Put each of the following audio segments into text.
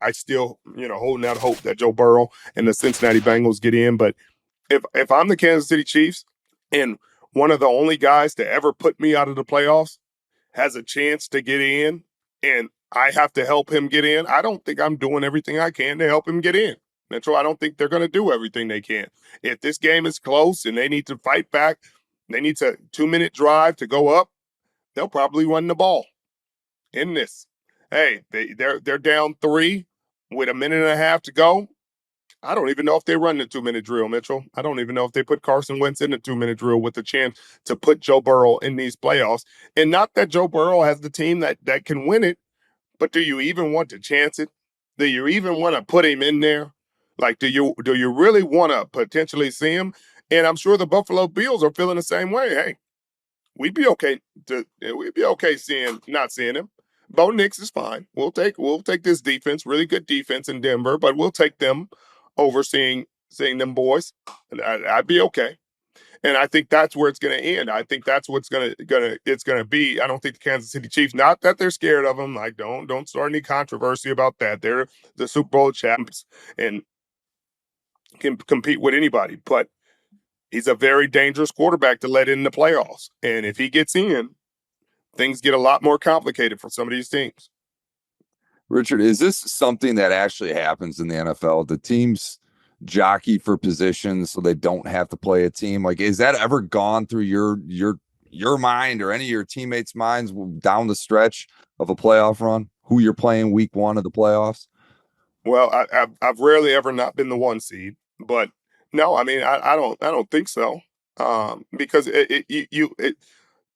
I still, holding out hope that Joe Burrow and the Cincinnati Bengals get in. But if I'm the Kansas City Chiefs and one of the only guys to ever put me out of the playoffs has a chance to get in and I have to help him get in, I don't think I'm doing everything I can to help him get in. Metro, I don't think they're going to do everything they can. If this game is close and they need to fight back, they need a 2-minute drive to go up, they'll probably run the ball in this. Hey, they're down 3 with a minute and a half to go. I don't even know if they run the 2-minute drill, Mitchell. I don't even know if they put Carson Wentz in the 2-minute drill with a chance to put Joe Burrow in these playoffs. And not that Joe Burrow has the team that can win it, but do you even want to chance it? Do you even want to put him in there? Like, do you really want to potentially see him? And I'm sure the Buffalo Bills are feeling the same way. Hey, we'd be okay not seeing him. Bo Nix is fine. We'll take this defense, really good defense in Denver, but we'll take them over seeing them boys. And I'd be okay. And I think that's where it's going to end. I think that's what's going to be. I don't think the Kansas City Chiefs, not that they're scared of them. Like, don't start any controversy about that. They're the Super Bowl champs and can compete with anybody. But he's a very dangerous quarterback to let in the playoffs. And if he gets in, things get a lot more complicated for some of these teams. Richard, is this something that actually happens in the NFL? The teams jockey for positions so they don't have to play a team. Like, is that ever gone through your mind or any of your teammates' minds down the stretch of a playoff run? Who you're playing week 1 of the playoffs? Well, I've rarely ever not been the 1 seed, but no, I mean I don't think so. Because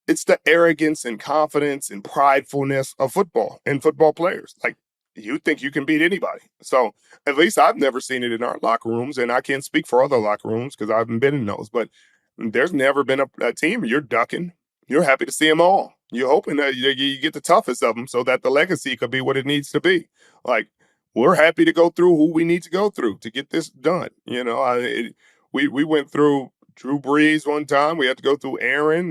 it's the arrogance and confidence and pridefulness of football and football players. Like, you think you can beat anybody. So at least I've never seen it in our locker rooms, and I can't speak for other locker rooms because I haven't been in those. But there's never been a team you're ducking. You're happy to see them all. You're hoping that you get the toughest of them so that the legacy could be what it needs to be. Like, we're happy to go through who we need to go through to get this done. We went through Drew Brees one time. We had to go through Aaron.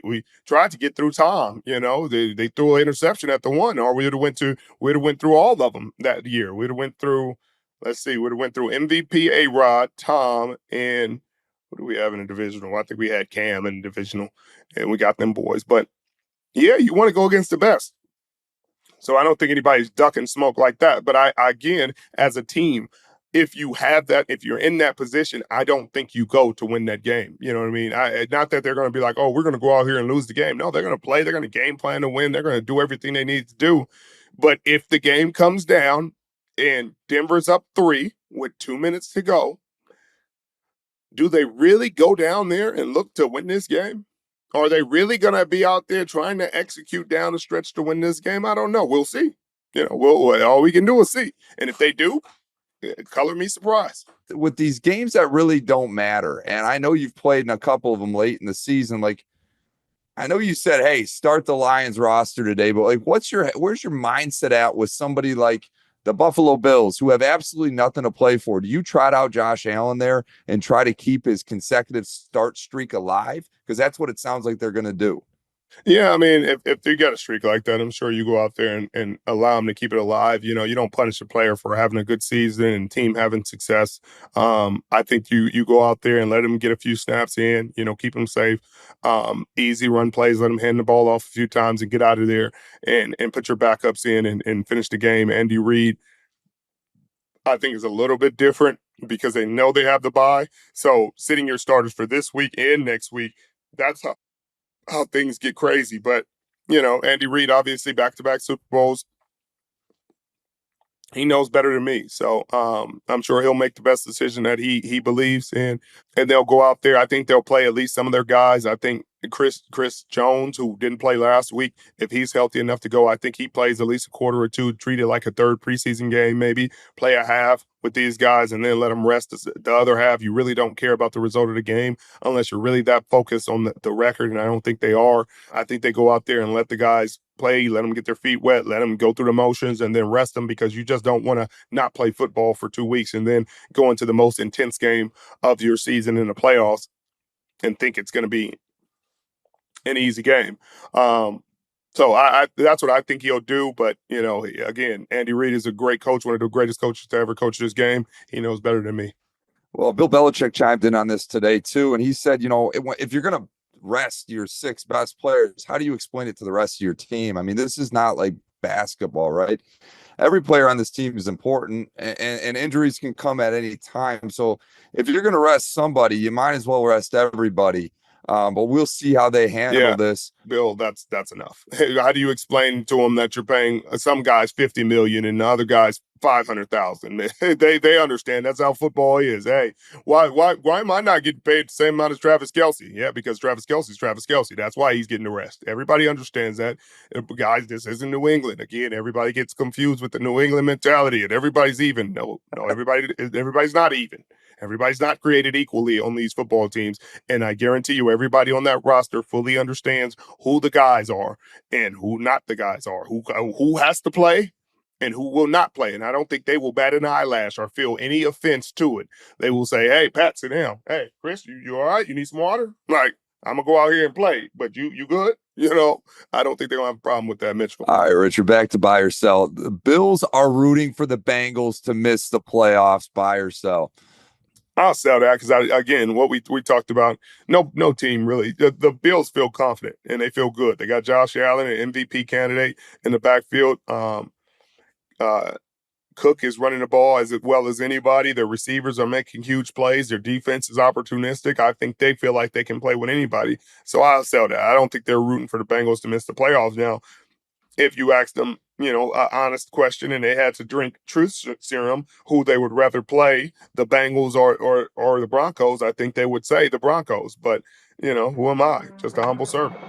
We tried to get through Tom. They threw an interception at the 1, or we'd have went through all of them that year. We'd have went through. Let's see. We'd have went through MVP A-Rod, Tom, and what do we have in the divisional? I think we had Cam in the divisional, and we got them boys. But yeah, you want to go against the best. So I don't think anybody's ducking smoke like that. But I again, as a team, if you're in that position, I don't think you go to win that game. You know what I mean? Not that they're going to be like, oh, we're going to go out here and lose the game. No, they're going to play. They're going to game plan to win. They're going to do everything they need to do. But if the game comes down and Denver's up 3 with 2 minutes to go, do they really go down there and look to win this game? Are they really going to be out there trying to execute down the stretch to win this game? I don't know. We'll see. All we can do is see. And if they do, color me surprised. With these games that really don't matter, and I know you've played in a couple of them late in the season, like, I know you said, hey, start the Lions roster today, but like, where's your mindset at with somebody like the Buffalo Bills, who have absolutely nothing to play for? Do you trot out Josh Allen there and try to keep his consecutive start streak alive? Because that's what it sounds like they're going to do. Yeah, I mean, if they got a streak like that, I'm sure you go out there and allow them to keep it alive. You don't punish a player for having a good season and team having success. I think you go out there and let them get a few snaps in, keep them safe. Easy run plays, let them hand the ball off a few times and get out of there and put your backups in and finish the game. Andy Reid, I think, is a little bit different because they know they have the bye. So sitting your starters for this week and next week, that's how things get crazy. But, Andy Reid, obviously back-to-back Super Bowls. He knows better than me. So I'm sure he'll make the best decision that he believes in. And they'll go out there. I think they'll play at least some of their guys. I think Chris Jones, who didn't play last week, if he's healthy enough to go, I think he plays at least a quarter or two, treat it like a third preseason game, maybe play a half with these guys and then let them rest the other half. You really don't care about the result of the game unless you're really that focused on the record, and I don't think they are. I think they go out there and let the guys play, let them get their feet wet, let them go through the motions, and then rest them, because you just don't want to not play football for 2 weeks and then go into the most intense game of your season in the playoffs and think it's going to be an easy game. So I that's what I think he'll do. But again, Andy Reid is a great coach, one of the greatest coaches to ever coach this game. He knows better than me. Well, Bill Belichick chimed in on this today too, and he said, if you're going to rest your six best players, how do you explain it to the rest of your team? I mean, this is not like basketball, right? Every player on this team is important, and injuries can come at any time. So if you're going to rest somebody, you might as well rest everybody. But we'll see how they handle Yeah, this. Bill, that's enough. How do you explain to them that you're paying some guys 50 million and the other guys 500,000? They understand that's how football is. Hey, why am I not getting paid the same amount as Travis Kelce? Yeah, because Travis Kelce's Travis Kelce. That's why he's getting the rest. Everybody understands that. Guys, this isn't New England. Again, everybody gets confused with the New England mentality and everybody's even. No, everybody's not even. Everybody's not created equally on these football teams. And I guarantee you, everybody on that roster fully understands who the guys are and who not the guys are, who has to play and who will not play. And I don't think they will bat an eyelash or feel any offense to it. They will say, hey, Pat, sit down. Hey, Chris, you all right? You need some water? Like, I'm going to go out here and play, but you good? I don't think they're going to have a problem with that, Mitchell. All right, Richard, back to buy or sell. The Bills are rooting for the Bengals to miss the playoffs. Buy or sell? I'll sell that because again, what we talked about, no team really. The Bills feel confident and they feel good. They got Josh Allen, an MVP candidate in the backfield. Uh, Cook is running the ball as well as anybody. Their receivers are making huge plays. Their defense is opportunistic. I think they feel like they can play with anybody. So I'll sell that. I don't think they're rooting for the Bengals to miss the playoffs now. If you asked them, an honest question and they had to drink truth serum, who they would rather play, the Bengals or the Broncos, I think they would say the Broncos. But, who am I? Just a humble servant.